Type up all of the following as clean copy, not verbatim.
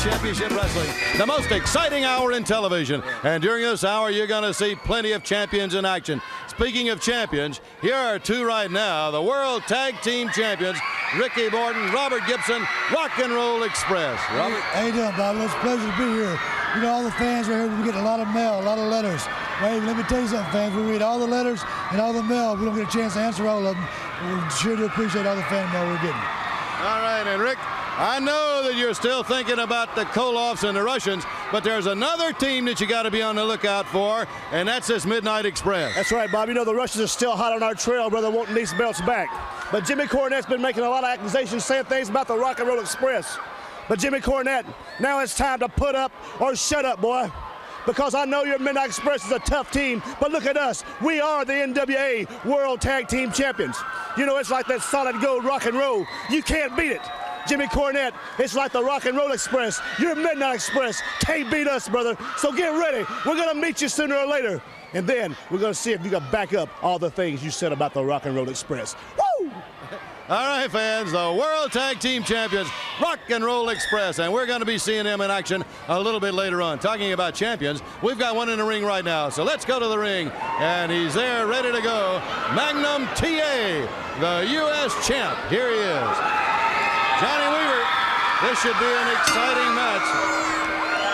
Championship Wrestling, the most exciting hour in television. And during this hour, you're going to see plenty of champions in action. Speaking of champions, here are two right now, the World Tag Team Champions, Ricky Morton, Robert Gibson, Rock and Roll Express. Robert? How you doing, Bob? It's a pleasure to be here. You know, all the fans right here, we get a lot of mail, a lot of letters. Right? Let me tell you something, fans. We read all the letters and all the mail. We don't get a chance to answer all of them. We sure do appreciate all the fan mail we're getting. All right, and Rick, I know that you're still thinking about the Koloffs and the Russians, but there's another team that you got to be on the lookout for, and that's this Midnight Express. That's right, Bob. You know the Russians are still hot on our trail, brother, wanting these belts back. But Jimmy Cornette's been making a lot of accusations, saying things about the Rock and Roll Express. But Jimmy Cornette, now it's time to put up or shut up, boy. Because I know your Midnight Express is a tough team, but look at us. We are the NWA World Tag Team Champions. You know, it's like that solid gold rock and roll. You can't beat it. Jimmy Cornette, it's like the Rock and Roll Express. Your Midnight Express can't beat us, brother. So get ready. We're going to meet you sooner or later. And then we're going to see if you can back up all the things you said about the Rock and Roll Express. Woo! All right, fans, the World Tag Team Champions, Rock and Roll Express, and we're going to be seeing them in action a little bit later on. Talking about champions, we've got one in the ring right now, so let's go to the ring, and he's there ready to go. Magnum TA, the U.S. champ. Here he is. Johnny Weaver, this should be an exciting match.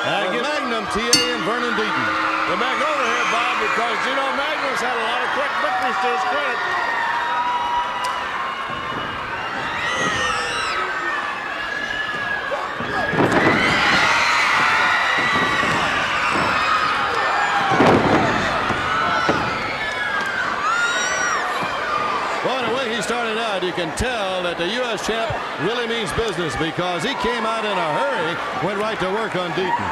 Magnum TA and Vernon Deaton. Get back over here, Bob, because, you know, Magnum's had a lot of quick victories to his credit. Started out, you can tell that the U.S. champ really means business because he came out in a hurry, went right to work on Deaton.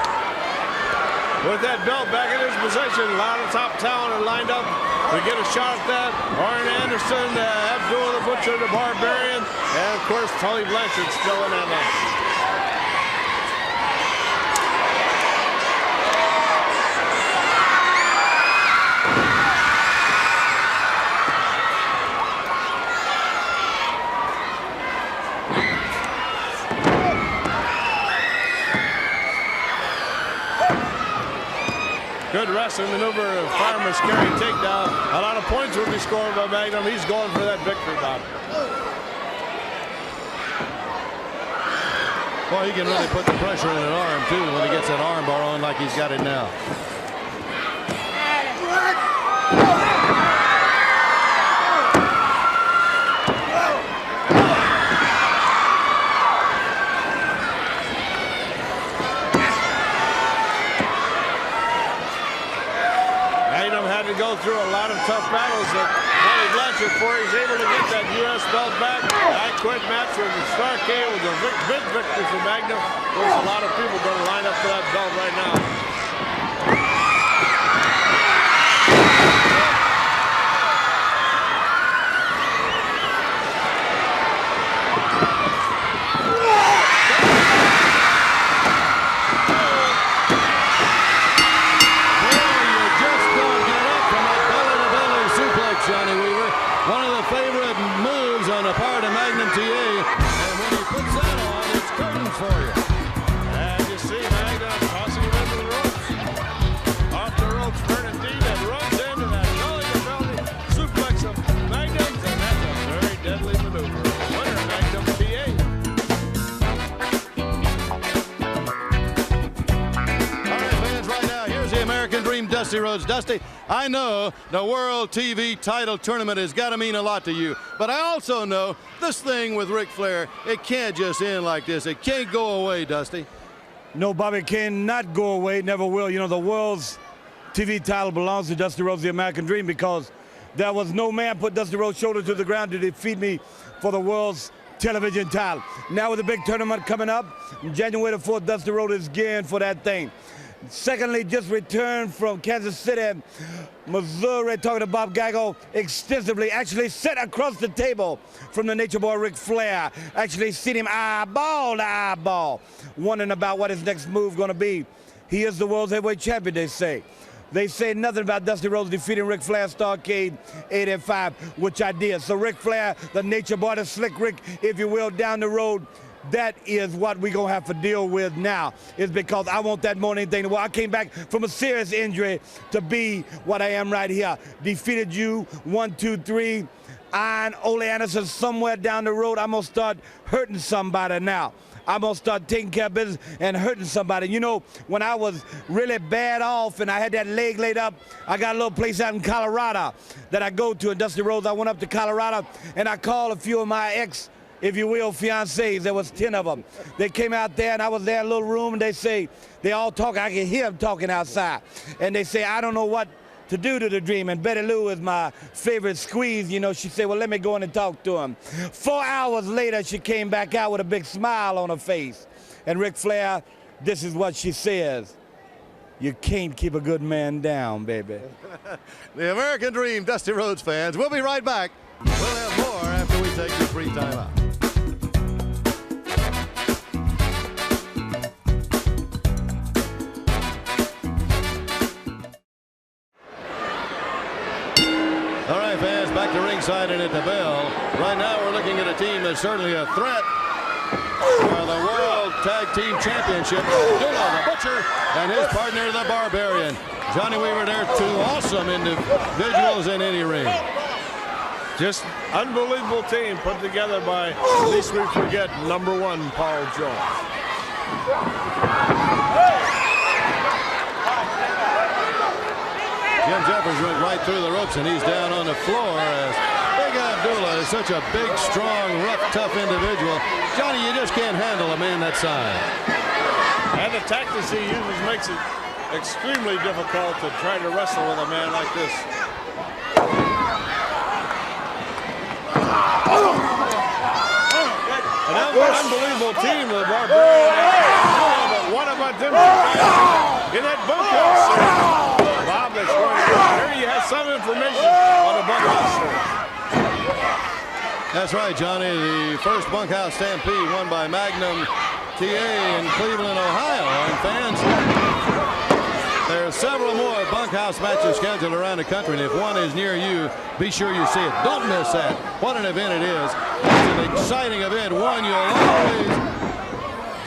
With that belt back in his possession, a lot of top talent are lined up to get a shot at that. Arn Anderson, Abdul the Butcher, the Barbarian, and of course Tully Blanchard still in that line. Good wrestling maneuver, Fireman's carry takedown. A lot of points will be scored by Magnum. He's going for that victory, Bob. Well, he can really put the pressure on an arm, too, when he gets that arm bar on like he's got it now. Go through a lot of tough battles that Tully Blanchard before he's able to get that U.S. belt back. That quick match with the Starrcade was a big victory for Magnum. There's a lot of people going to line up for that belt right now. Johnny Weaver, one of the favorite moves on the part of Magnum TA, and when he puts that on, it's curtains for you. And you see Magnum tossing him into the ropes. Off the ropes, Vernon Deaton runs into that belly-to-belly suplex of Magnum, and that's a very deadly maneuver. Winner, Magnum TA. All right, fans, right now, here's the American Dream, Dusty Rhodes. Dusty, I know the World TV title tournament has got to mean a lot to you, but I also know this thing with Ric Flair, it can't just end like this. It can't go away, Dusty. No, Bobby, cannot go away, never will. You know, the World's TV title belongs to Dusty Rhodes, the American Dream, because there was no man put Dusty Rhodes' shoulder to the ground to defeat me for the World's television title. Now with the big tournament coming up, January the 4th, Dusty Rhodes is gearing for that thing. Secondly, just returned from Kansas City, Missouri, talking to Bob Geigel extensively. Actually sat across the table from the Nature Boy Ric Flair. Actually seen him eyeball to eyeball, wondering about what his next move going to be. He is the world's heavyweight champion, they say. They say nothing about Dusty Rhodes defeating Ric Flair Starrcade 85, which I did. So Ric Flair, the Nature Boy, the Slick Rick, if you will, down the road, that is what we're going to have to deal with now, is because I want that more than anything. Well, I came back from a serious injury to be what I am right here. Defeated you, 1, 2, 3. And Ole Anderson somewhere down the road, I'm going to start hurting somebody now. I'm going to start taking care of business and hurting somebody. You know, when I was really bad off and I had that leg laid up, I got a little place out in Colorado that I go to. And Dusty Rhodes, I went up to Colorado and I called a few of my ex, if you will, fiancés. There was 10 of them. They came out there and I was there in a little room and they say, they all talking. I can hear them talking outside. And they say, I don't know what to do to the Dream. And Betty Lou is my favorite squeeze. You know, she said, well, let me go in and talk to him. 4 hours later, she came back out with a big smile on her face. And Ric Flair, this is what she says. You can't keep a good man down, baby. The American Dream, Dusty Rhodes fans. We'll be right back. We'll have more after we take this brief time out. All right, fans, back to ringside and at the bell. Right now we're looking at a team that's certainly a threat for the World Tag Team Championship. Abdullah the Butcher and his partner, the Barbarian. Johnny Weaver, they're two awesome individuals in any ring. Just unbelievable team put together by, least we forget, #1 Paul Jones. Jim Jeffers went right through the ropes and he's down on the floor as Big Abdullah is such a big, strong, rough, tough individual. Johnny, you just can't handle a man that size. And the tactics he uses makes it extremely difficult to try to wrestle with a man like this. An unbelievable team, the Barbarian. But what about them in that bunkhouse? Bob, that's going on. Here you have some information on the bunkhouse. That's right, Johnny. The first bunkhouse stampede won by Magnum TA in Cleveland, Ohio. And fans, there are several more bunkhouse matches scheduled around the country. And if one is near you, be sure you see it. Don't miss that. What an event it is. It's an exciting event. One you'll always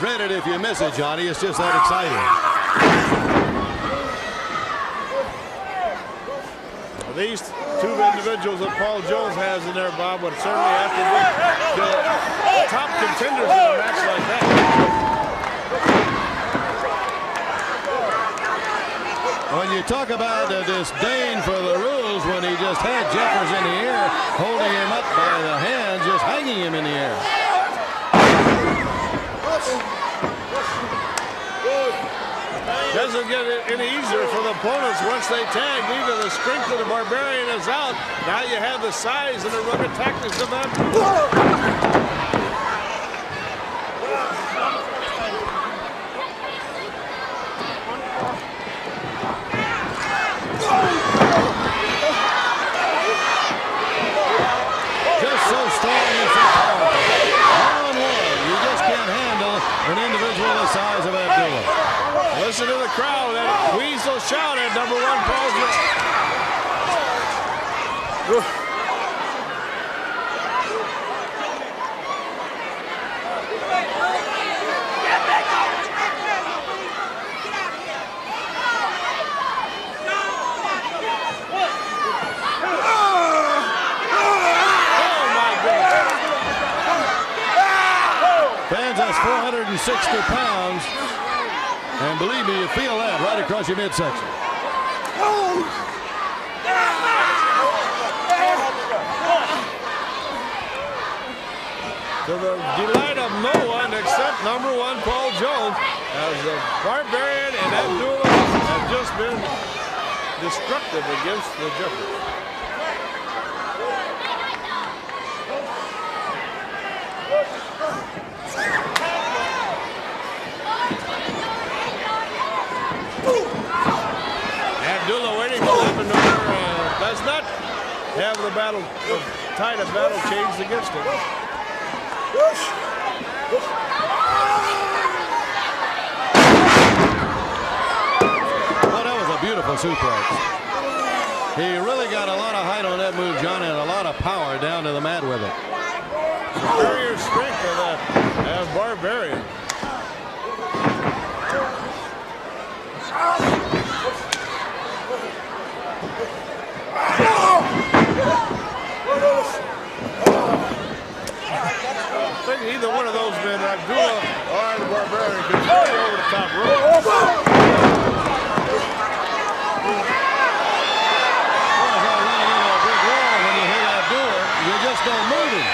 dread it if you miss it, Johnny. It's just that exciting. These two individuals that Paul Jones has in there, Bob, would certainly have to be the top contenders in a match like that. When you talk about the disdain for the rules, when he just had Jeffers in the air, holding him up by the hands, just hanging him in the air. Doesn't get any easier for the opponents once they tag. Either the strength of the Barbarian is out. Now you have the size and the rugged tactics of that. Just so strong and so powerful. One-on-one, you just can't handle an individual the size of Abdullah. Listen to the crowd. That weasel shout at #1 Paul Jones. Fans, that's 460 pounds. And believe me, you feel that right across your midsection. To the delight of no one except #1 Paul Jones, as the Barbarian and Abdullah have just been destructive against the Jeffers. Abdullah waiting for that maneuver, does not have the tide of battle changed against him. Well, that was a beautiful suplex. He really got a lot of height on that move, John, and a lot of power down to the mat with it. Superior strength of that and Barbarian. I think either one of those men, Abdullah or the Barbarian, could carry over the top rope. You just don't move him.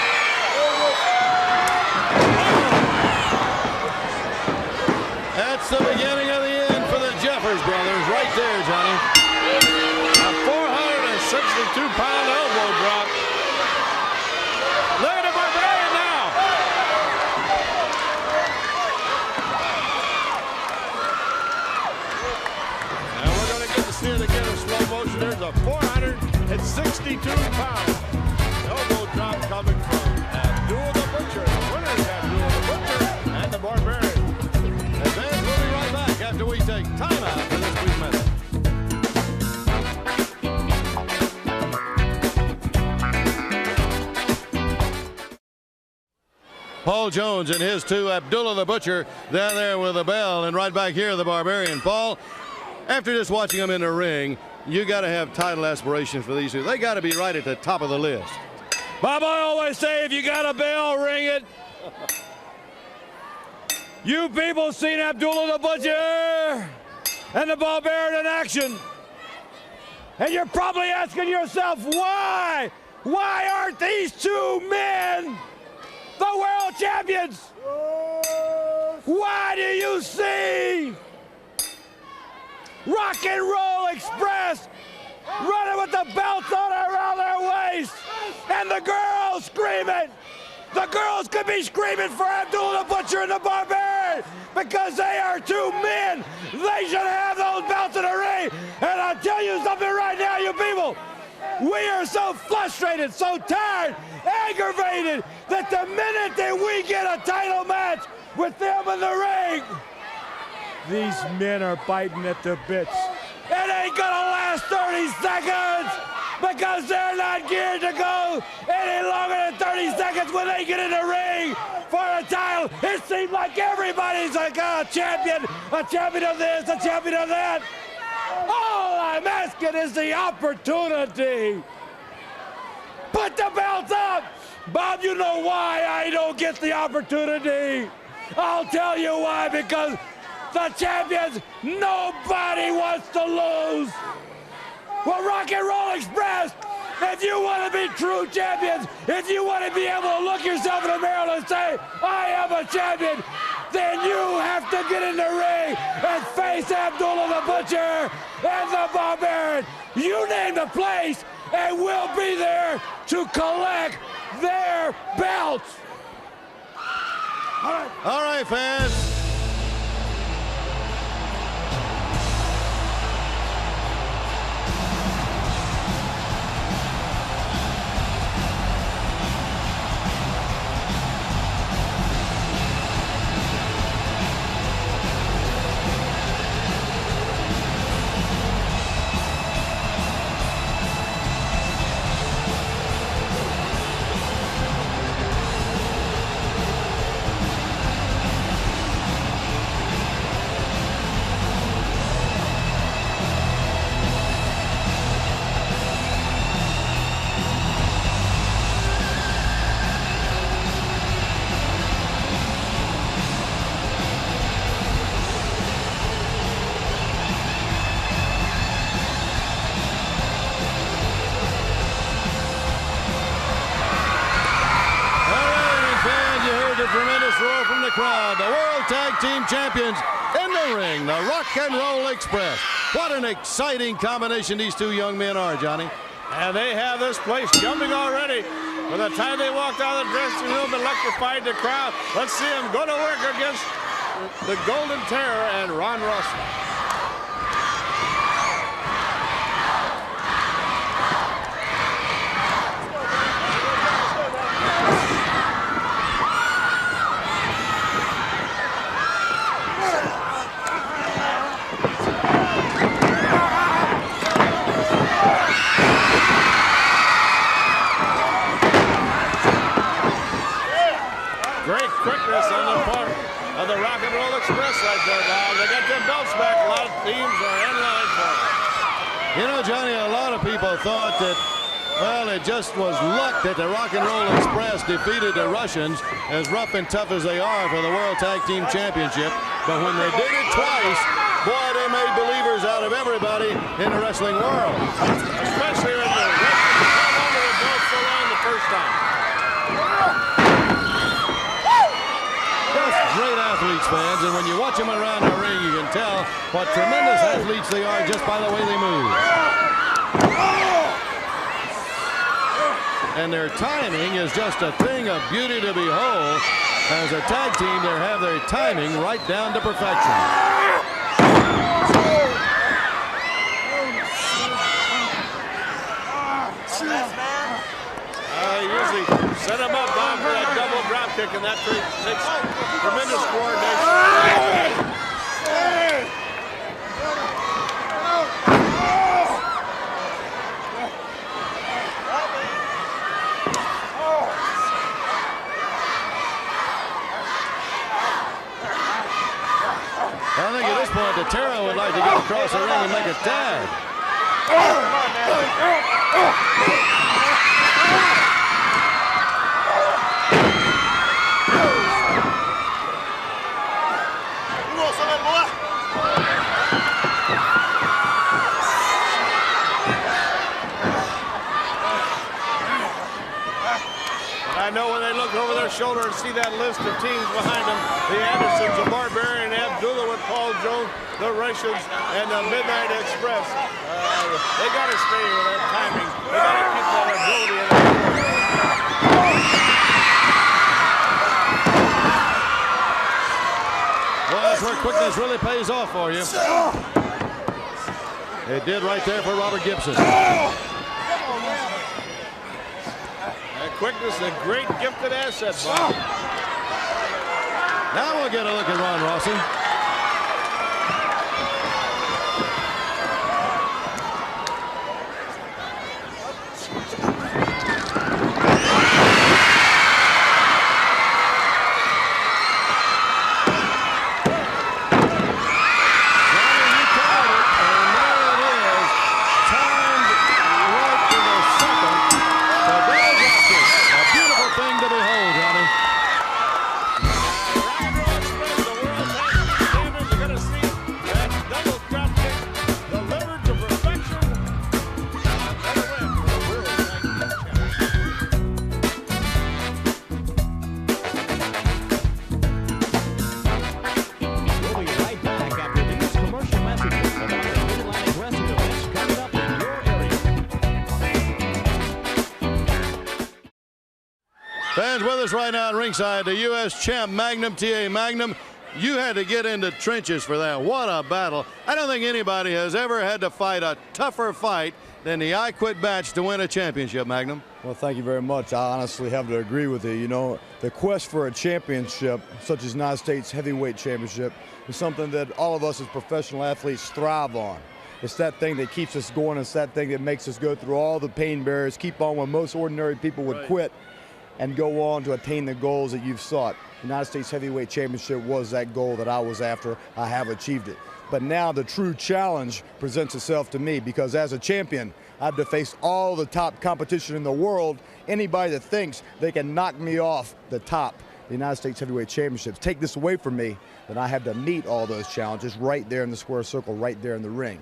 That's the beginning of the end for the Jeffers brothers right there, Johnny. A 462-pound elbow drop. Look at the Barbarian now. And we're going to get to see it again in slow motion. There's a 462-pound elbow drop coming from Abdullah the Butcher. The winner is Abdullah the Butcher and the Barbarian. And then we'll be right back after we take time out for this brief message. Paul Jones and his two, Abdullah the Butcher down there with the bell, and right back here the Barbarian. Paul, after just watching them in the ring, you got to have title aspirations for these two. They got to be right at the top of the list. Bob, I always say if you got a bell, ring it. You people seen Abdullah the Butcher and the Barbarian in action. And you're probably asking yourself, why? Why aren't these two men the world champions? Why do you see Rock and Roll Express running with the belts on around their waist and the girls screaming? The girls could be screaming for Abdullah the Butcher and the Barbarian because they are two men. They should have those belts in the ring. And I'll tell you something right now, you people. We are so frustrated, so tired, aggravated that the minute that we get a title match with them in the ring, these men are biting at the bits. It ain't gonna last 30 seconds because they're not geared to go any longer than 30 seconds when they get in the ring for a title. It seems like everybody's like a champion of this, a champion of that. All I'm asking is the opportunity. Put the belts up. Bob, you know why I don't get the opportunity. I'll tell you why, because the champions, nobody wants to lose. Well, Rock and Roll Express, if you want to be true champions, if you want to be able to look yourself in the mirror and say, I am a champion, then you have to get in the ring and face Abdullah the Butcher and the Barbarian. You name the place, and we'll be there to collect their belts. All right, fans. Tremendous roar from the crowd. The World Tag Team Champions in the ring, the Rock and Roll Express. What an exciting combination these two young men are, Johnny. And they have this place jumping already. By the time they walked out of the dressing room, electrified the crowd. Let's see them go to work against the Golden Terror and Ron Russell. Great quickness on of the Rock and Roll Express right there now. They got their belts back. A lot of teams are in line for it. You know, Johnny, a lot of people thought that, well, it just was luck that the Rock and Roll Express defeated the Russians, as rough and tough as they are, for the World Tag Team Championship. But when they did it twice, boy, they made believers out of everybody in the wrestling world. Especially when the Russians held on to the belts so long the first time. Just great athletes, fans, and when you watch them around the ring, you can tell what tremendous athletes they are just by the way they move. And their timing is just a thing of beauty to behold. As a tag team, they have their timing right down to perfection. Usually set him up down for that double drop kick, and that takes tremendous coordination. I think at this point, the Terra would like to get across the ring and make a tag. I know when they look over their shoulder and see that list of teams behind them, the Andersons, the Barbarian, Abdullah with Paul Jones, the Russians, and the Midnight Express. They got to stay with that timing. They got to keep that ability in there. Well, that's where quickness really pays off for you. It did right there for Robert Gibson. Quickness is a great gifted asset, Bob. Now we'll get a look at Ron Rossi. Fans with us right now at ringside, the U.S. champ Magnum, T.A. Magnum. You had to get into trenches for that. What a battle. I don't think anybody has ever had to fight a tougher fight than the I Quit match to win a championship, Magnum. Well, thank you very much. I honestly have to agree with you. You know, the quest for a championship, such as United States Heavyweight Championship, is something that all of us as professional athletes thrive on. It's that thing that keeps us going. It's that thing that makes us go through all the pain barriers, keep on when most ordinary people would quit, and go on to attain the goals that you've sought. United States Heavyweight Championship was that goal that I was after. I have achieved it. But now the true challenge presents itself to me, because as a champion, I have to face all the top competition in the world. Anybody that thinks they can knock me off the top, the United States Heavyweight Championships, take this away from me, then I have to meet all those challenges right there in the square circle, right there in the ring.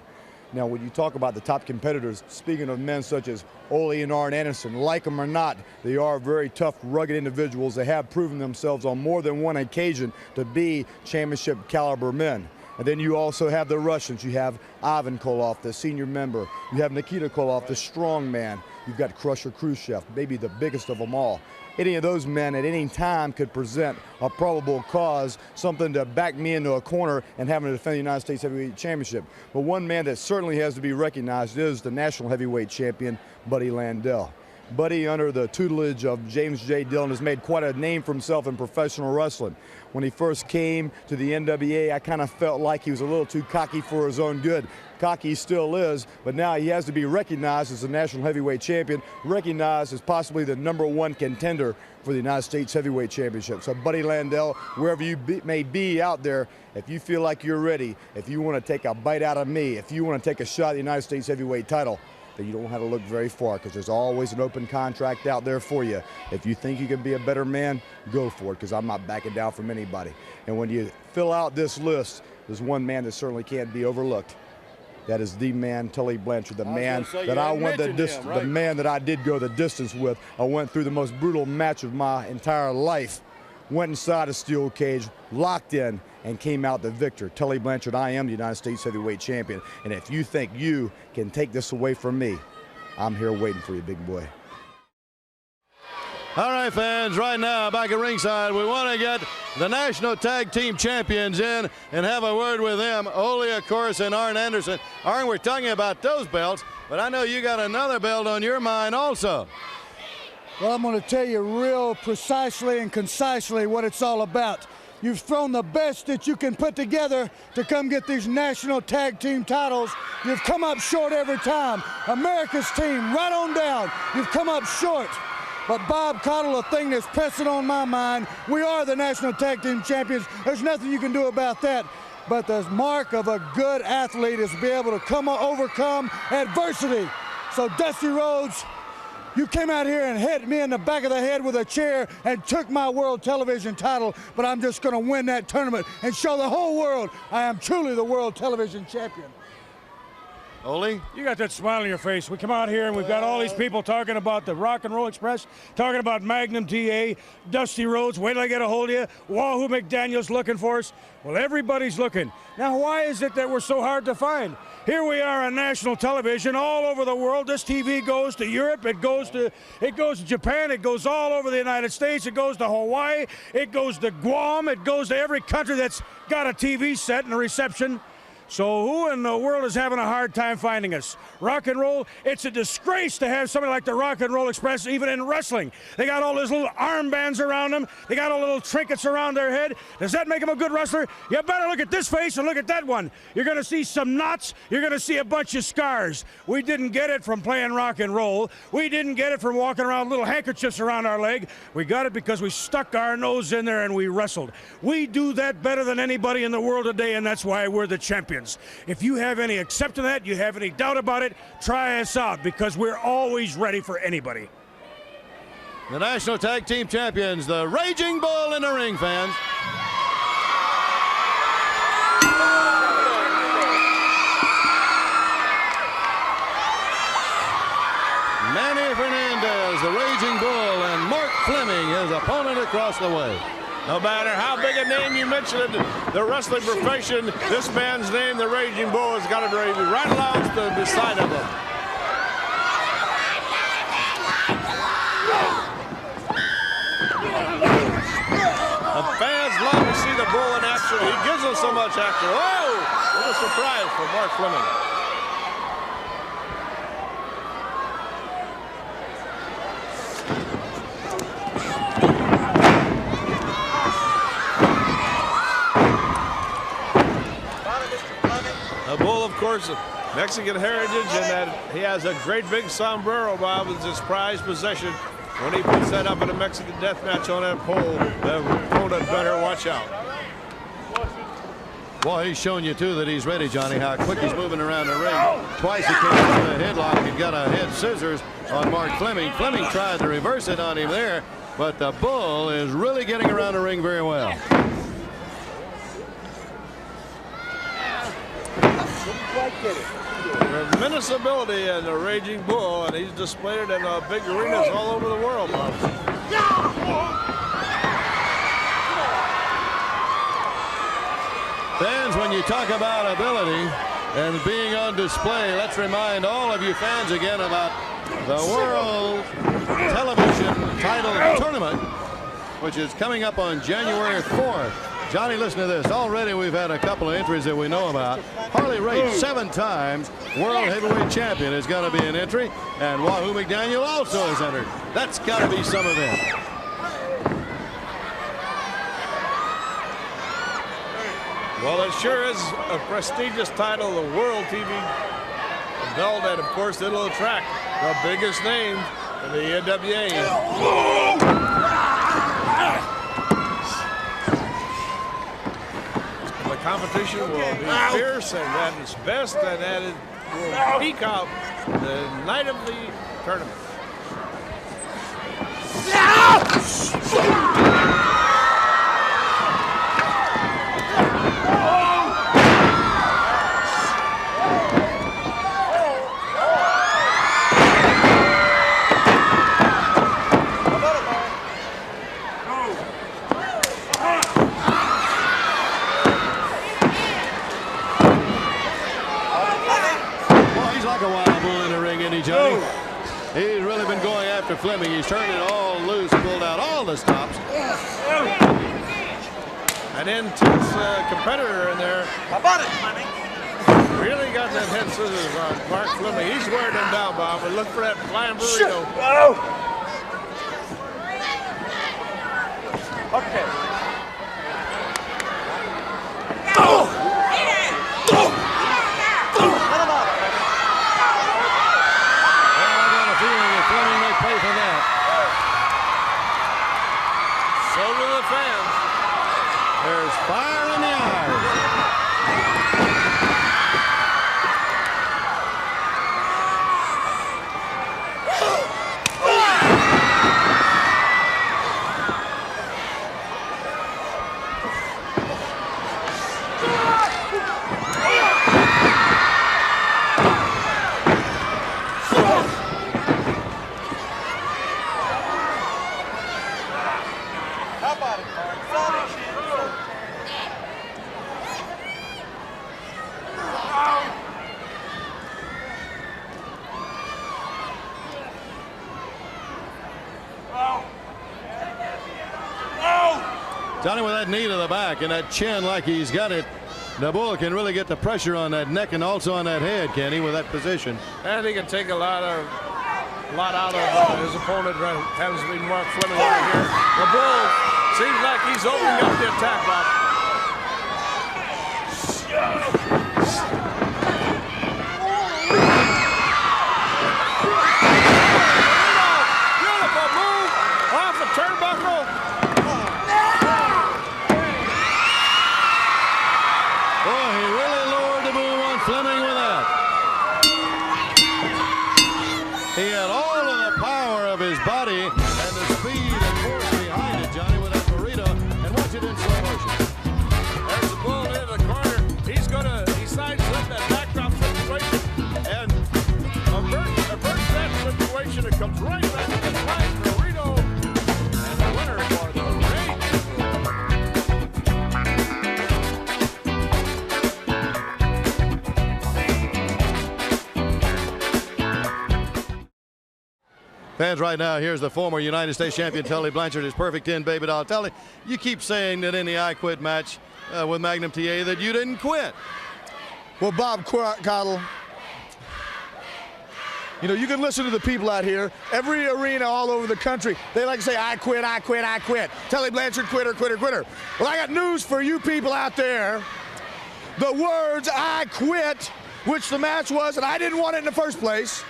Now, when you talk about the top competitors, speaking of men such as Ole and Arn Anderson, like them or not, they are very tough, rugged individuals. They have proven themselves on more than one occasion to be championship caliber men. And then you also have the Russians. You have Ivan Koloff, the senior member. You have Nikita Koloff, the strong man. You've got Crusher Khrushchev, maybe the biggest of them all. Any of those men at any time could present a probable cause, something to back me into a corner and having to defend the United States Heavyweight Championship. But one man that certainly has to be recognized is the national heavyweight champion, Buddy Landel. Buddy, under the tutelage of James J. Dillon, has made quite a name for himself in professional wrestling. When he first came to the NWA, I kind of felt like he was a little too cocky for his own good. Cocky he still is, but now he has to be recognized as the national heavyweight champion, recognized as possibly the #1 contender for the United States Heavyweight Championship. So Buddy Landel, wherever you may be out there, if you feel like you're ready, if you want to take a bite out of me, if you want to take a shot at the United States Heavyweight title, then you don't have to look very far, because there's always an open contract out there for you. If you think you can be a better man, go for it, because I'm not backing down from anybody. And when you fill out this list, there's one man that certainly can't be overlooked. That is the man, Tully Blanchard, the man that I went the distance, the man that I did go the distance with. I went through the most brutal match of my entire life, went inside a steel cage, locked in, and came out the victor. Tully Blanchard, I am the United States Heavyweight Champion. And if you think you can take this away from me, I'm here waiting for you, big boy. All right, fans, right now, back at ringside, we want to get the National Tag Team Champions in and have a word with them. Ole, of course, and Arn Anderson. Arn, we're talking about those belts, but I know you got another belt on your mind also. Well, I'm going to tell you real precisely and concisely what it's all about. You've thrown the best that you can put together to come get these national tag team titles. You've come up short every time. America's team, right on down, you've come up short. But Bob Caudle, the thing that's pressing on my mind, we are the national tag team champions. There's nothing you can do about that. But the mark of a good athlete is to be able to overcome adversity. So Dusty Rhodes, you came out here and hit me in the back of the head with a chair and took my world television title, but I'm just going to win that tournament and show the whole world I am truly the world television champion. Ole? You got that smile on your face. We come out here and we've got all these people talking about the Rock and Roll Express, talking about Magnum TA, Dusty Rhodes, wait till I get a hold of you, Wahoo McDaniel's looking for us. Well, everybody's looking. Now, why is it that we're so hard to find? Here we are on national television all over the world. This TV goes to Europe, it goes to Japan, it goes all over the United States, it goes to Hawaii, it goes to Guam, it goes to every country that's got a TV set and a reception. So who in the world is having a hard time finding us? Rock and roll, it's a disgrace to have somebody like the Rock and Roll Express even in wrestling. They got all those little armbands around them. They got all the little trinkets around their head. Does that make them a good wrestler? You better look at this face and look at that one. You're going to see some knots. You're going to see a bunch of scars. We didn't get it from playing rock and roll. We didn't get it from walking around with little handkerchiefs around our leg. We got it because we stuck our nose in there and we wrestled. We do that better than anybody in the world today, and that's why we're the champions. If you have any accept of that, you have any doubt about it, try us out, because we're always ready for anybody. The National Tag Team Champions, the Raging Bull in the ring, fans. Manny Fernandez, the Raging Bull, and Mark Fleming, his opponent across the way. No matter how big a name you mention in the wrestling profession, this man's name, the Raging Bull, has got to be right along to the side of him. The fans love to see the Bull in action. He gives them so much action. Oh, what a surprise for Mark Fleming. The Bull, of course, Mexican heritage, and that he has a great big sombrero, Bob, as his prized possession. When he puts that up in a Mexican death match on that pole, the opponent better watch out. Well, he's showing you, too, that he's ready, Johnny, how quick he's moving around the ring. Twice he came into the headlock and got a head scissors on Mark Fleming. Fleming tried to reverse it on him there, but the Bull is really getting around the ring very well. Tremendous ability in the Raging Bull, and he's displayed it in big arenas all over the world, Bob. Fans, when you talk about ability and being on display, let's remind all of you fans again about the World Television Title Tournament, which is coming up on January 4th. Johnny, listen to this. Already we've had a couple of entries that we know about. Harley Race, 7 times world heavyweight champion, is going to be an entry. And Wahoo McDaniel also is entered. That's got to be some event. Well, it sure is a prestigious title, the World TV belt, and of course it'll attract the biggest names in the NWA. The competition will be fierce and at its best, and that it will peak out the night of the tournament. Johnny. He's really been going after Fleming. He's turned it all loose, pulled out all the stops. An intense competitor in there. How about it, Fleming? Really got that head scissors on Mark Fleming. He's wearing him down, Bob, but look for that flying burrito. Okay. There's fire in the eyes. How about it, Mark? Johnny, with that knee to the back and that chin like he's got it, the Bull can really get the pressure on that neck and also on that head, can he, with that position? And he can take a lot out of his opponent. Happens to be Mark Fleming right here. The Bull seems like he's opening up the attack, Bob. Beautiful move off the turnbuckle. Boy, he really lowered the boom on Fleming with that. He had all of the power of his body and the speed and force behind it, Johnny, with that burrito. And watch it in slow motion. As the Bull into the corner, he sidesteps that backdrop situation and averts that situation. It comes right back to the flag burrito. And the winner for the Fans, right now, here's the former United States champion Tully Blanchard, his perfect 10 baby doll. Tully, you keep saying that in the I Quit match with Magnum TA that you didn't quit. Well, Bob Caudle, you know, you can listen to the people out here. Every arena all over the country, they like to say, I quit, I quit, I quit. Tully Blanchard, quitter, quitter, quitter. Well, I got news for you people out there. The words I quit, which the match was, and I didn't want it in the first place,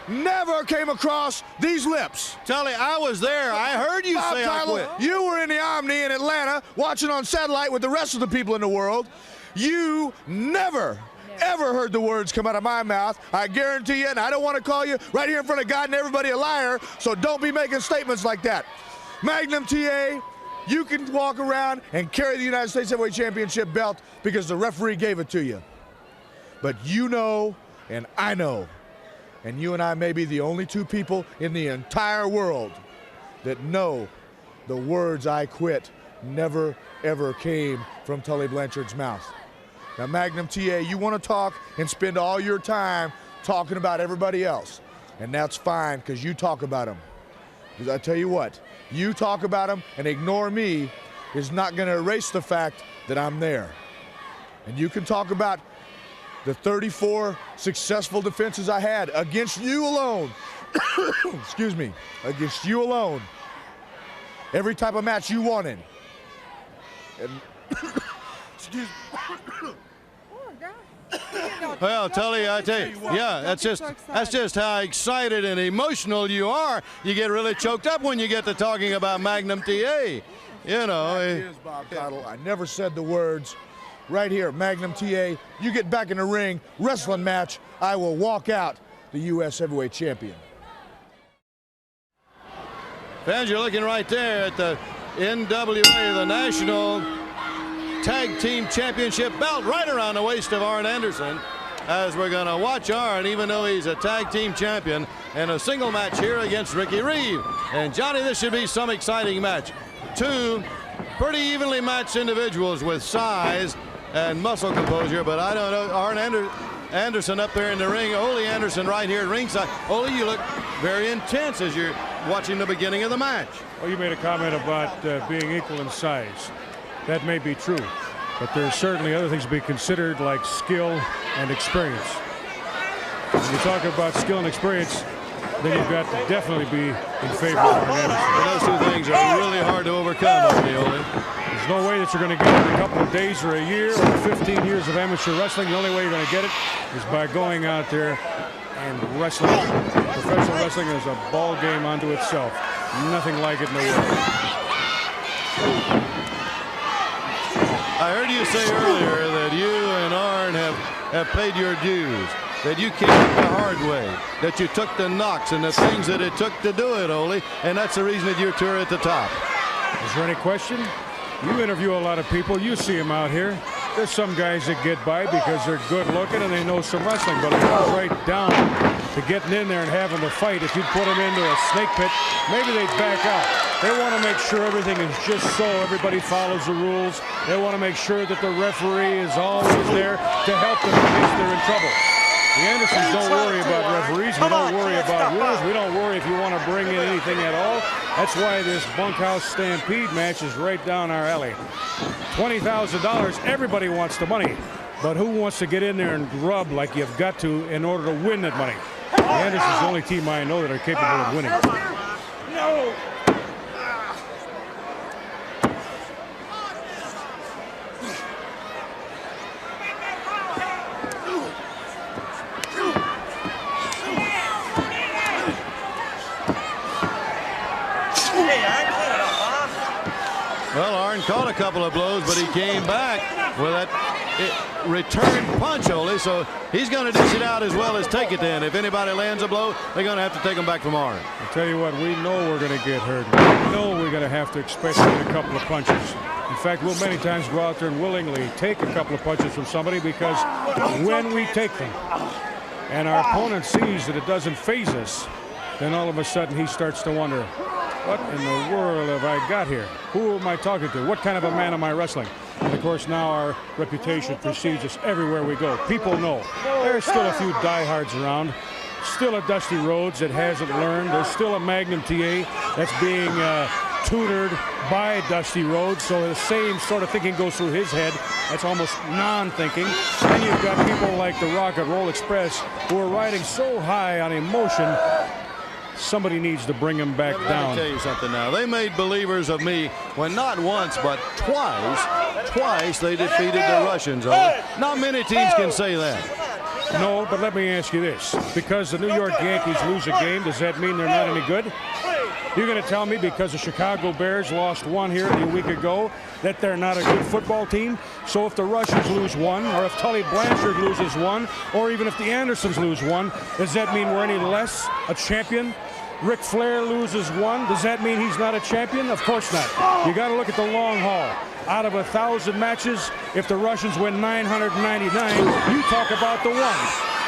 never came across these lips. Tully, I was there. I heard you Bob say I Caudle, quit. you were in the Omni in Atlanta watching on satellite with the rest of the people in the world. You never, ever heard the words come out of my mouth. I guarantee you, and I don't want to call you right here in front of God and everybody a liar, so don't be making statements like that. Magnum TA, you can walk around and carry the United States Heavyweight Championship belt because the referee gave it to you. But you know, and I know, and you and I may be the only two people in the entire world that know the words I quit never, ever came from Tully Blanchard's mouth. Now, Magnum TA, you want to talk and spend all your time talking about everybody else, and that's fine because you talk about them. Because I tell you what, you talk about them and ignore me, is not going to erase the fact that I'm there. And you can talk about the 34 successful defenses I had against you alone. Excuse me, against you alone. Every type of match you wanted. And excuse me. Well, Tully, I tell you, yeah, that's just how excited and emotional you are. You get really choked up when you get to talking about Magnum TA. You know. Here's Bob Caudle. I never said the words. Right here, Magnum TA. You get back in the ring, wrestling match. I will walk out the U.S. Heavyweight Champion. Fans, you're looking right there at the NWA, the National Tag Team Championship belt right around the waist of Arn Anderson, as we're going to watch Arn, even though he's a tag team champion, in a single match here against Ricky Reeve. And Johnny, this should be some exciting match. Two pretty evenly matched individuals with size and muscle composure, but I don't know, Arn Anderson up there in the ring, Ole Anderson right here at ringside. Ole, you look very intense as you're watching the beginning of the match. Well, you made a comment about being equal in size. That may be true, but there's certainly other things to be considered, like skill and experience. When you talk about skill and experience, then you've got to definitely be in favor of Arn Anderson. And those two things are really hard to overcome, Ole. There's no way that you're going to get it in a couple of days or a year or 15 years of amateur wrestling. The only way you're going to get it is by going out there and wrestling. Professional wrestling is a ball game unto itself. Nothing like it in the world. I heard you say earlier that you and Arn have paid your dues, that you came the hard way, that you took the knocks and the things that it took to do it, Ole, and that's the reason that you're at the top. Is there any question? You interview a lot of people. You see them out here. There's some guys that get by because they're good looking and they know some wrestling, but it comes right down to getting in there and having the fight. If you put them into a snake pit, maybe they'd back out. They want to make sure everything is just so everybody follows the rules. They want to make sure that the referee is always there to help them in case they're in trouble. The Andersons don't worry about referees. We don't worry about rules. We don't worry if you want to bring in anything at all. That's why this bunkhouse stampede match is right down our alley. $20,000, everybody wants the money. But who wants to get in there and grub like you've got to in order to win that money? The Andersons the only team I know that are capable of winning. No! Well, Arn caught a couple of blows, but he came back with that return punch, Ole, so he's going to dish it out as well as take it then. If anybody lands a blow, they're going to have to take them back from Arn. I'll tell you what, we know we're going to get hurt. We know we're going to have to expect to get a couple of punches. In fact, we'll many times go out there and willingly take a couple of punches from somebody because when we take them and our opponent sees that it doesn't faze us, then all of a sudden he starts to wonder, what in the world have I got here? Who am I talking to? What kind of a man am I wrestling? And of course, now our reputation precedes us everywhere we go. People know. There's still a few diehards around. Still a Dusty Rhodes that hasn't learned. There's still a Magnum TA that's being tutored by Dusty Rhodes. So the same sort of thinking goes through his head. That's almost non-thinking. And you've got people like the Rock and Roll Express who are riding so high on emotion. Somebody needs to bring him back down. Let me tell you something now. They made believers of me when not once but twice they defeated the Russians. Not many teams can say that. No, but let me ask you this. Because the New York Yankees lose a game, does that mean they're not any good? You're going to tell me because the Chicago Bears lost one here a week ago that they're not a good football team? So if the Russians lose one, or if Tully Blanchard loses one, or even if the Andersons lose one, does that mean we're any less a champion? Ric Flair loses one, does that mean he's not a champion? Of course not. You got to look at the long haul. Out of 1,000 matches, if the Russians win 999, you talk about the one.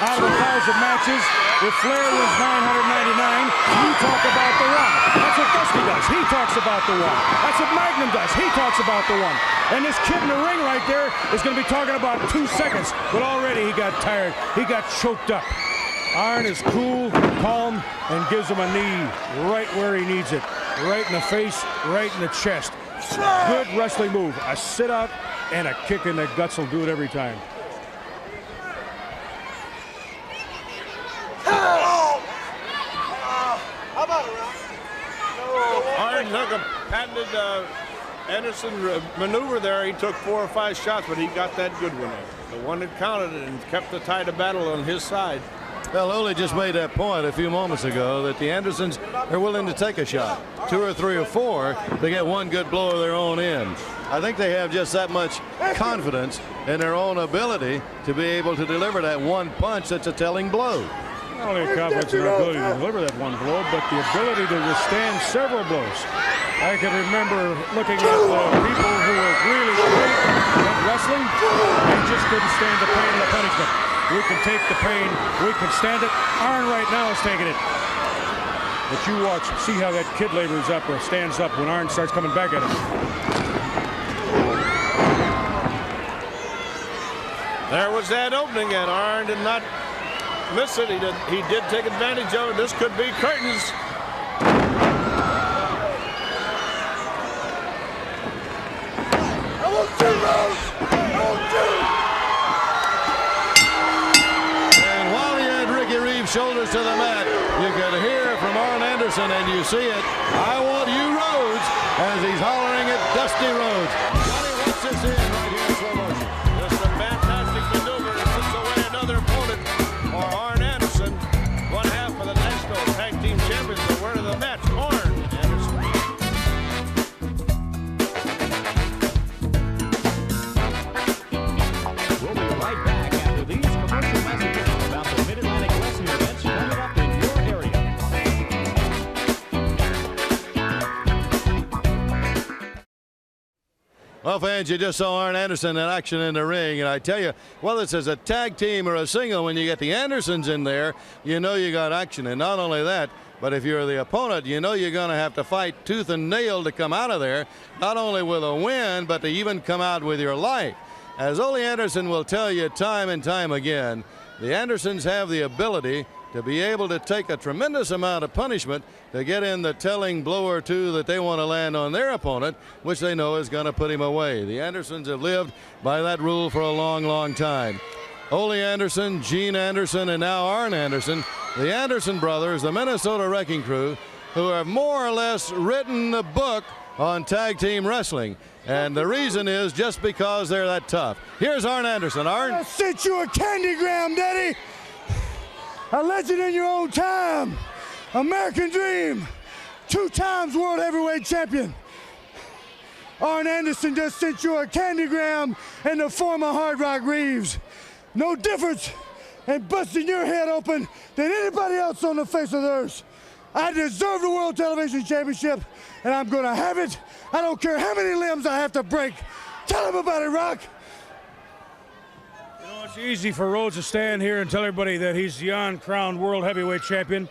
Out of 1,000 matches, if Flair wins 999, you talk about the one. That's what Dusty does. He talks about the one. That's what Magnum does. He talks about the one. And this kid in the ring right there is going to be talking about 2 seconds, but already he got tired. He got choked up. Arn is cool, calm, and gives him a knee right where he needs it. Right in the face, right in the chest. Good wrestling move. A sit out and a kick in the guts will do it every time. Arn took a patented Anderson maneuver there. He took 4 or 5 shots, but he got that good one in. The one that counted and kept the tide of battle on his side. Well, Ole just made that point a few moments ago that the Andersons are willing to take a shot, 2 or 3 or 4, to get one good blow of their own in. I think they have just that much confidence in their own ability to be able to deliver that one punch that's a telling blow. Not only confidence in their ability to deliver that one blow, but the ability to withstand several blows. I can remember looking at people who were really great at wrestling and just couldn't stand the pain and the punishment. We can take the pain, we can stand it. Arn right now is taking it. But you watch, see how that kid labors up or stands up when Arn starts coming back at him. There was that opening, and Arn did not miss it. He did take advantage of it. This could be curtains. And while he had Ricky Reeves' shoulders to the mat, you could hear from Arn Anderson, and you see it, "I want you, Rhodes," as he's hollering at Dusty Rhodes. Johnny, watch this in right here in slow motion. Just a fantastic maneuver. It puts away another opponent for Arn Anderson. One half of the National Tag Team Champions. The word of the match, Arn Anderson. We'll be right back after these commercial messages about the Mid-Atlantic Wrestling events coming up in your area. Well, fans, you just saw Arn Anderson in action in the ring, and I tell you, whether it's as a tag team or a single, when you get the Andersons in there, you know you got action. And not only that, but if you're the opponent, you know you're going to have to fight tooth and nail to come out of there, not only with a win, but to even come out with your life. As Ole Anderson will tell you time and time again, the Andersons have the ability to be able to take a tremendous amount of punishment to get in the telling blow or two that they want to land on their opponent, which they know is going to put him away. The Andersons have lived by that rule for a long, long time. Ole Anderson, Gene Anderson, and now Arn Anderson, the Anderson brothers, the Minnesota Wrecking Crew, who have more or less written the book on tag team wrestling. And the reason is just because they're that tough. Here's Arn Anderson. Arn? I sent you a candygram, Daddy. A legend in your own time. American Dream. 2 times World Heavyweight Champion. Arn Anderson just sent you a candygram in the form of Hard Rock Reeves. No difference in busting your head open than anybody else on the face of the earth. I deserve the World Television Championship, and I'm going to have it. I don't care how many limbs I have to break. Tell him about it, Rock. You know, it's easy for Rhodes to stand here and tell everybody that he's the uncrowned World Heavyweight Champion.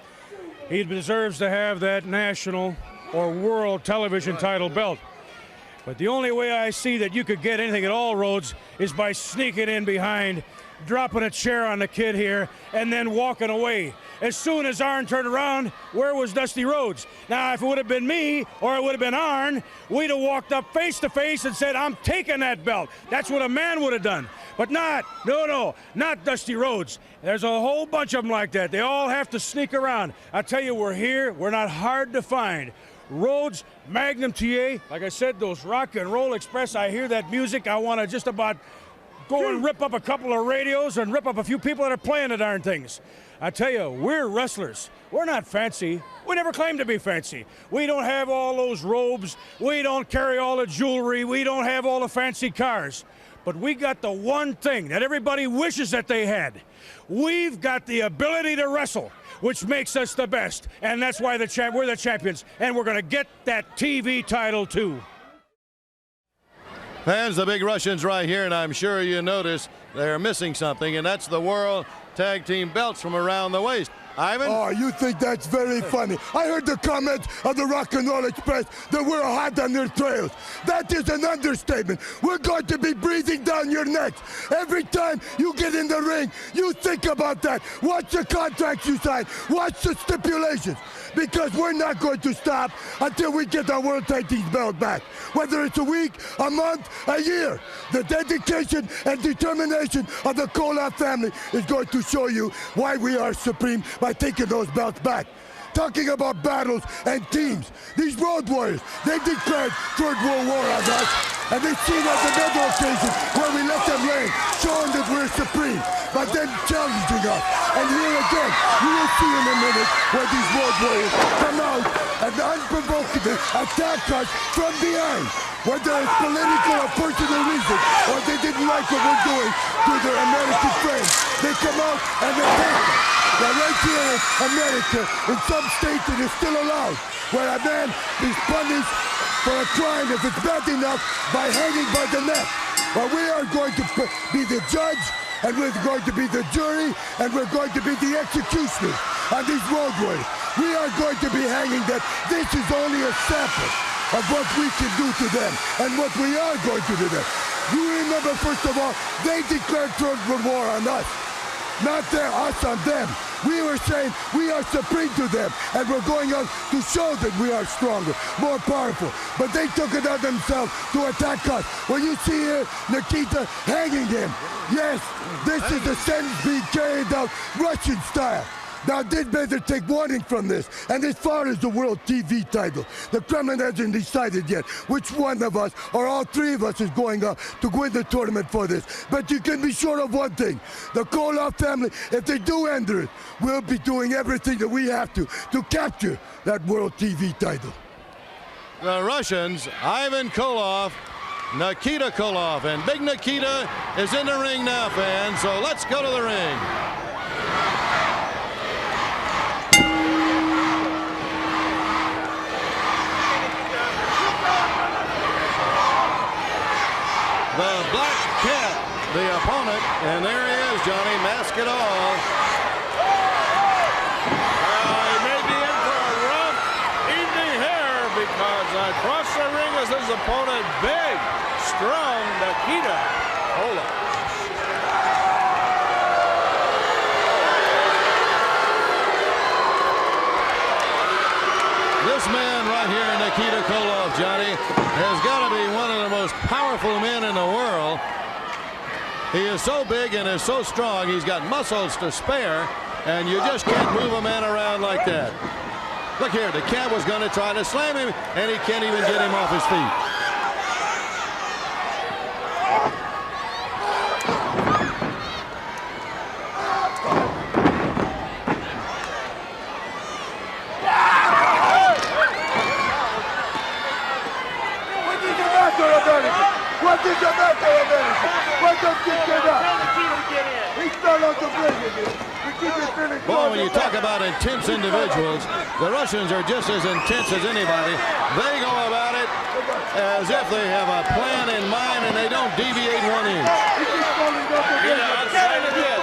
He deserves to have that national or world television title belt. But the only way I see that you could get anything at all, Rhodes, is by sneaking in behind, dropping a chair on the kid here, and then walking away. As soon as Arn turned around, where was Dusty Rhodes? Now, if it would have been me or it would have been Arn, we'd have walked up face to face and said, I'm taking that belt. That's what a man would have done. But not Dusty Rhodes. There's a whole bunch of them like that. They all have to sneak around. I tell you, we're here. We're not hard to find. Rhodes, Magnum TA, like I said, those Rock and Roll Express, I hear that music. I want to just about go and rip up a couple of radios and rip up a few people that are playing the darn things. I tell you, we're wrestlers. We're not fancy. We never claim to be fancy. We don't have all those robes. We don't carry all the jewelry. We don't have all the fancy cars. But we got the one thing that everybody wishes that they had. We've got the ability to wrestle, which makes us the best. And that's why we're the champions. And we're going to get that TV title, too. Fans, the big Russians right here, and I'm sure you notice they're missing something, and that's the World Tag Team belts from around the waist. Ivan? Oh, you think that's very funny. I heard the comments of the Rock and Roll Express that we're hot on their trails. That is an understatement. We're going to be breathing down your necks. Every time you get in the ring, you think about that. Watch the contracts you sign. Watch the stipulations. because we're not going to stop until we get our World Tag Team belt back. Whether it's a week, a month, a year, the dedication and determination of the Koloff family is going to show you why we are supreme by taking those belts back. Talking about battles and teams, these Road Warriors, they declared Third World War on us, and they see it as another occasion where we let them reign, showing that we're supreme, by them challenging us. And here again, you will see in a minute where these Road Warriors come out and unprovokably attack us from behind, whether it's political or personal reasons, or they didn't like what we're doing to their American friends. They come out and attack us. Now right here in America, in some states it is still allowed, where a man is punished for a crime, if it's bad enough, by hanging by the neck. Well, we are going to be the judge, and we're going to be the jury, and we're going to be the executioners on these Road Warriors. We are going to be hanging them. This is only a sample of what we can do to them, and what we are going to do to them. You remember, first of all, they declared Third World War on us. Not them, us on them. We were saying we are supreme to them, and we're going out to show that we are stronger, more powerful. But they took it on themselves to attack us. Well, you see here, Nikita hanging him. Yes, this is the sentence being carried out Russian style. Now, did better take warning from this. And as far as the World TV title, the Kremlin hasn't decided yet which one of us, or all three of us, is going to win the tournament for this. But you can be sure of one thing. The Koloff family, if they do enter it, will be doing everything that we have to capture that World TV title. The Russians, Ivan Koloff, Nikita Koloff, and Big Nikita is in the ring now, fans. So let's go to the ring. The Black Cat, the opponent, and there he is, Johnny, mask it all. He may be in for a rough evening here, because across the ring is his opponent, big, strong Nikita Koloff. This man right here, Nikita Koloff, Johnny, has got to be one of the most powerful men in the world. He is so big and is so strong. He's got muscles to spare, and you just can't move a man around like that. Look here, the Cat was going to try to slam him, and he can't even get him off his feet. What did the matter, America? What does this get up? He's not on the bridge. Boy, when you talk about intense individuals, the Russians are just as intense as anybody. They go about it as if they have a plan in mind, and they don't deviate 1 inch. Yeah, I'll say it again.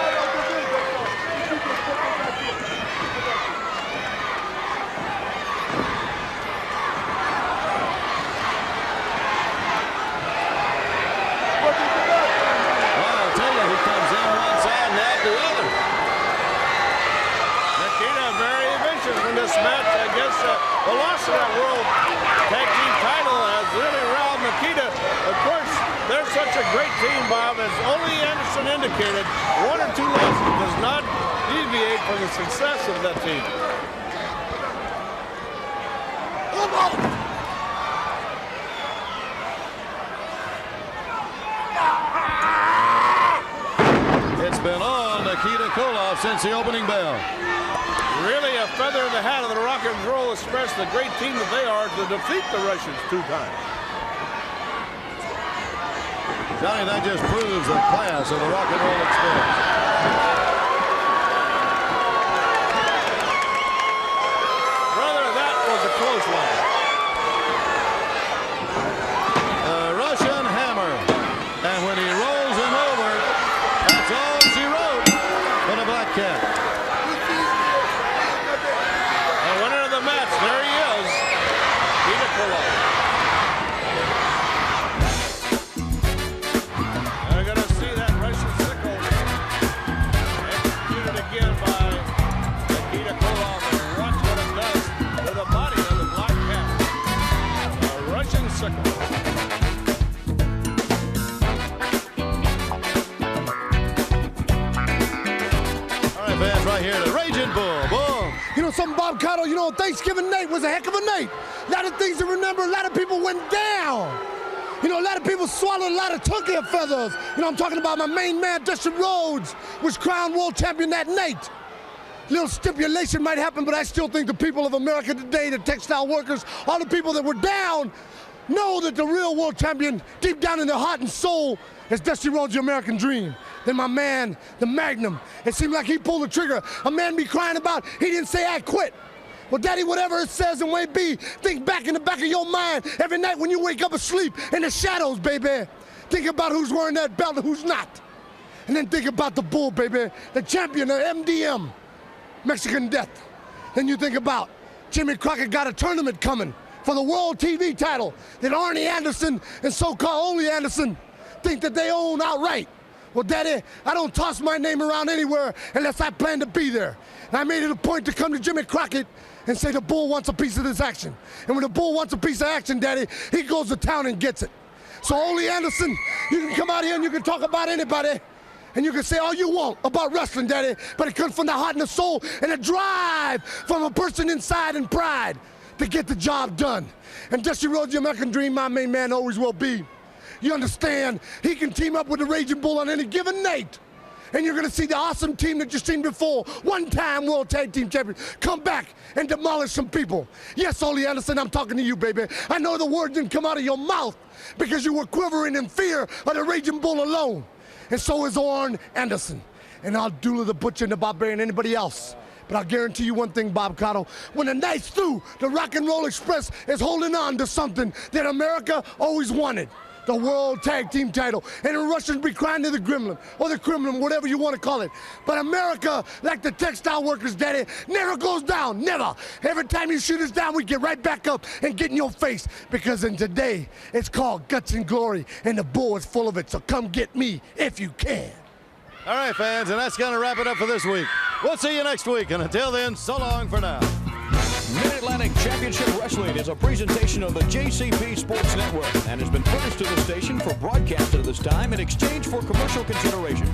This match against the loss of that World Tag Team title has really riled Nikita. Of course, they're such a great team, Bob. As Ole Anderson indicated, 1 or 2 losses does not deviate from the success of that team. It's been all Nikita Koloff since the opening bell. Really a feather in the hat of the Rock and Roll Express, the great team that they are, to defeat the Russians 2 times. Johnny, that just proves the class of the Rock and Roll Express. Brother, that was a close one. A Russian hammer. And when he rolls him over, that's all she wrote for the Black Cat. Match, there he is, Nikita Koloff. They're going to see that Russian sickle executed again by Nikita Koloff, and watch what it does second. All right, fans, right here, the Raging Bull. Bull. You know something, Bob Cotto? You know, Thanksgiving night was a heck of a night. A lot of things to remember. A lot of people went down. You know, a lot of people swallowed a lot of turkey feathers. You know, I'm talking about my main man, Dusty Rhodes, was crowned world champion that night. Little stipulation might happen, but I still think the people of America today, the textile workers, all the people that were down, know that the real world champion, deep down in their heart and soul, is Dusty Rhodes, the American Dream. Then my man, the Magnum, it seemed like he pulled the trigger. A man be crying about, he didn't say I quit. Well, Daddy, whatever it says and may be, think back in the back of your mind every night when you wake up asleep in the shadows, baby. Think about who's wearing that belt and who's not. And then think about the Bull, baby, the champion of MDM, Mexican Death. Then you think about Jimmy Crockett got a tournament coming for the World TV title that Arnie Anderson and so-called Ole Anderson think that they own outright. Well, Daddy, I don't toss my name around anywhere unless I plan to be there. And I made it a point to come to Jimmy Crockett and say the Bull wants a piece of this action. And when the Bull wants a piece of action, Daddy, he goes to town and gets it. So Ole Anderson, you can come out here and you can talk about anybody, and you can say all you want about wrestling, Daddy, but it comes from the heart and the soul and a drive from a person inside and pride to get the job done. And Dusty Rhodes, the American Dream, my main man, always will be. You understand, he can team up with the Raging Bull on any given night. And you're going to see the awesome team that you've seen before, one-time World Tag Team Champions, come back and demolish some people. Yes, Ole Anderson, I'm talking to you, baby. I know the words didn't come out of your mouth because you were quivering in fear of the Raging Bull alone. And so is Arn Anderson. And Abdullah the Butcher and the Barbarian, anybody else. But I'll guarantee you one thing, Bob Cotto. When the night's through, the Rock and Roll Express is holding on to something that America always wanted. The World Tag Team title. And the Russians be crying to the Gremlin, or the Kremlin, whatever you want to call it. But America, like the textile workers, Daddy, never goes down, never. Every time you shoot us down, we get right back up and get in your face. Because in today, it's called Guts and Glory, and the Bull is full of it. So come get me if you can. All right, fans, and that's going to wrap it up for this week. We'll see you next week, and until then, so long for now. Mid-Atlantic Championship Wrestling is a presentation of the JCP Sports Network and has been furnished to the station for broadcast at this time in exchange for commercial consideration.